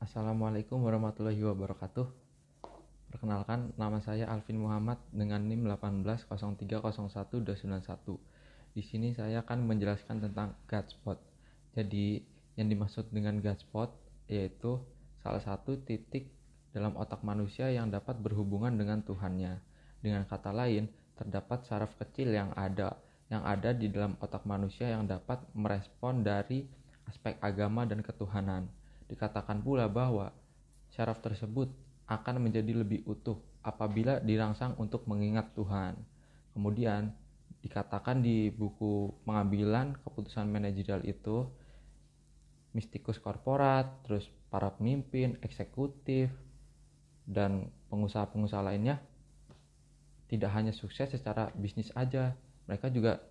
Assalamualaikum warahmatullahi wabarakatuh. Perkenalkan, nama saya Alvin Muhammad dengan NIM 18030121. Di sini saya akan menjelaskan tentang God spot. Jadi, yang dimaksud dengan God spot yaitu salah satu titik dalam otak manusia yang dapat berhubungan dengan Tuhannya. Dengan kata lain, terdapat saraf kecil yang ada di dalam otak manusia yang dapat merespon dari aspek agama dan ketuhanan. Dikatakan pula bahwa syaraf tersebut akan menjadi lebih utuh apabila dirangsang untuk mengingat Tuhan. Kemudian dikatakan di buku pengambilan keputusan manajerial itu, mistikus korporat, terus para pemimpin, eksekutif, dan pengusaha-pengusaha lainnya tidak hanya sukses secara bisnis aja, mereka juga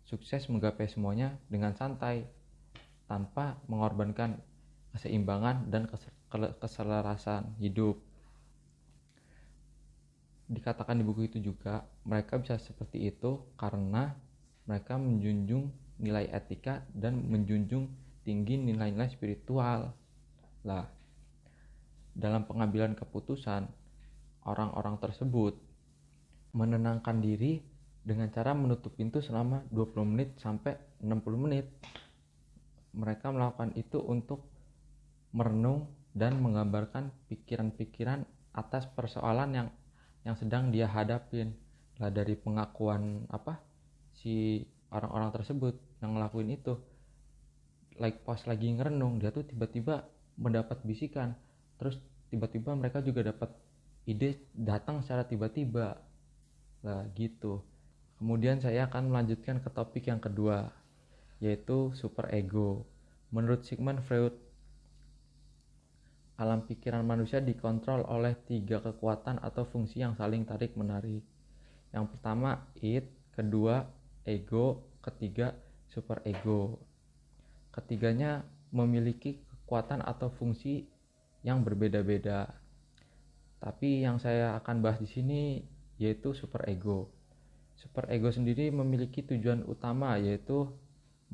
sukses menggapai semuanya dengan santai tanpa mengorbankan keseimbangan dan keselarasan hidup. Dikatakan di buku itu juga, mereka bisa seperti itu karena mereka menjunjung nilai etika dan menjunjung tinggi nilai-nilai spiritual. Lah, dalam pengambilan keputusan, orang-orang tersebut menenangkan diri dengan cara menutup pintu selama 20 menit sampai 60 menit. Mereka melakukan itu untuk merenung dan menggambarkan pikiran-pikiran atas persoalan yang sedang dia hadapin. Lah, dari pengakuan si orang-orang tersebut yang ngelakuin itu, pas lagi ngerenung, dia tuh tiba-tiba mendapat bisikan, terus tiba-tiba mereka juga dapat ide datang secara tiba-tiba. Lah gitu. Kemudian saya akan melanjutkan ke topik yang kedua, yaitu super ego. Menurut Sigmund Freud, alam pikiran manusia dikontrol oleh 3 kekuatan atau fungsi yang saling tarik-menarik. Yang pertama id, kedua ego, ketiga super ego. Ketiganya memiliki kekuatan atau fungsi yang berbeda-beda. Tapi yang saya akan bahas di sini yaitu super ego. Super ego sendiri memiliki tujuan utama, yaitu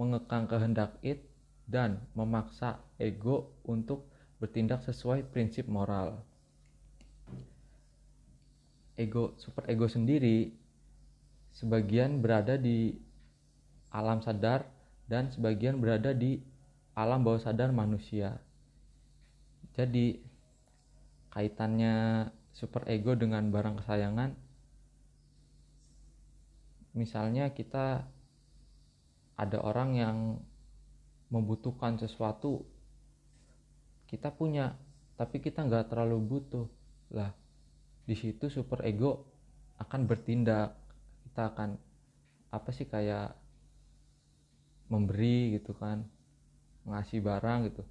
mengekang kehendak id dan memaksa ego untuk bertindak sesuai prinsip moral. Super ego sendiri sebagian berada di alam sadar dan sebagian berada di alam bawah sadar manusia. Jadi kaitannya super ego dengan barang kesayangan, misalnya kita ada orang yang membutuhkan sesuatu, kita punya tapi kita nggak terlalu butuh. Lah, di situ super ego akan bertindak. Kita akan kayak memberi gitu kan, ngasih barang gitu.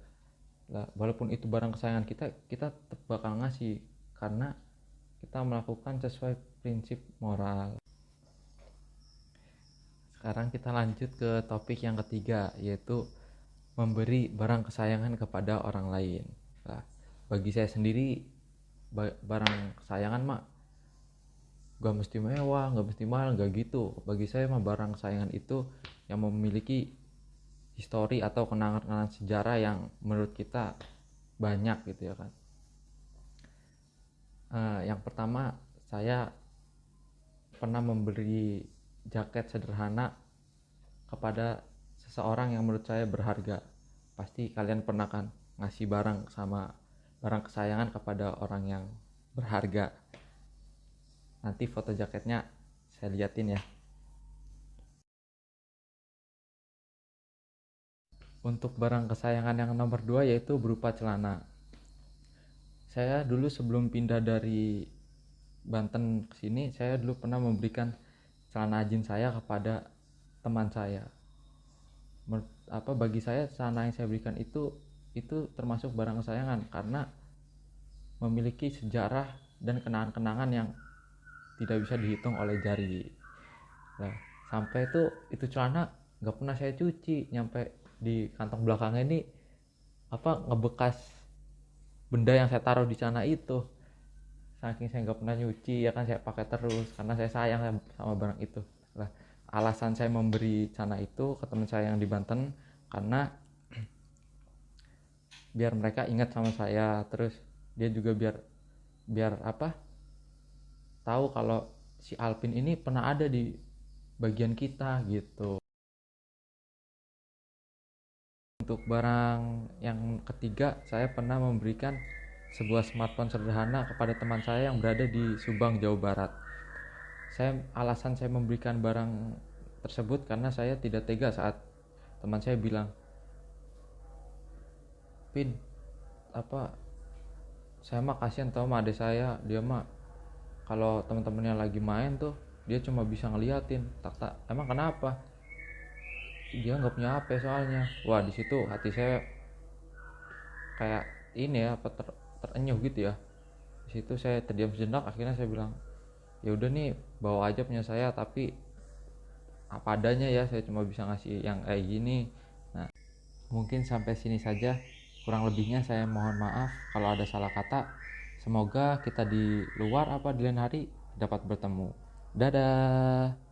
Lah, walaupun itu barang kesayangan kita tetap bakal ngasih karena kita melakukan sesuai prinsip moral. Sekarang kita lanjut ke topik yang ketiga, yaitu memberi barang kesayangan kepada orang lain. Nah, bagi saya sendiri, barang kesayangan mah gak mesti mewah, gak mesti mahal, gak gitu. Bagi saya mah barang kesayangan itu yang memiliki histori atau kenangan-kenangan sejarah yang menurut kita banyak gitu ya kan. Yang pertama, saya pernah memberi jaket sederhana kepada seseorang yang menurut saya berharga. Pasti kalian pernah kan ngasih barang kesayangan kepada orang yang berharga. Nanti foto jaketnya saya liatin ya. Untuk barang kesayangan yang nomor 2 yaitu berupa celana. Saya dulu sebelum pindah dari Banten ke sini, saya dulu pernah memberikan celana jeans saya kepada teman saya. Bagi saya celana yang saya berikan itu termasuk barang kesayangan karena memiliki sejarah dan kenangan-kenangan yang tidak bisa dihitung oleh jari. Nah, sampai itu celana nggak pernah saya cuci, nyampe di kantong belakangnya ini ngebekas benda yang saya taruh di celana itu. Saking saya nggak pernah nyuci ya kan, saya pakai terus karena saya sayang sama barang itu. Lah, alasan saya memberi celana itu ke teman saya yang di Banten karena biar mereka ingat sama saya, terus dia juga biar biar apa tahu kalau si Alpin ini pernah ada di bagian kita gitu. Untuk barang yang ketiga, saya pernah memberikan sebuah smartphone sederhana kepada teman saya yang berada di Subang, Jawa Barat. Alasan saya memberikan barang tersebut karena saya tidak tega saat teman saya bilang, "Pin, apa saya mah kasihan tau sama adik saya, dia mah kalau teman-temannya lagi main tuh dia cuma bisa ngeliatin tak tak, emang kenapa, dia nggak punya HP soalnya." Wah, di situ hati saya kayak ini ya, terenyuh gitu ya. Di situ saya terdiam sejenak, akhirnya saya bilang, ya udah nih, bawa aja punya saya, tapi apa adanya ya, saya cuma bisa ngasih yang kayak gini. Nah, mungkin sampai sini saja, kurang lebihnya saya mohon maaf kalau ada salah kata. Semoga kita di luar apa di lain hari dapat bertemu. Dadah.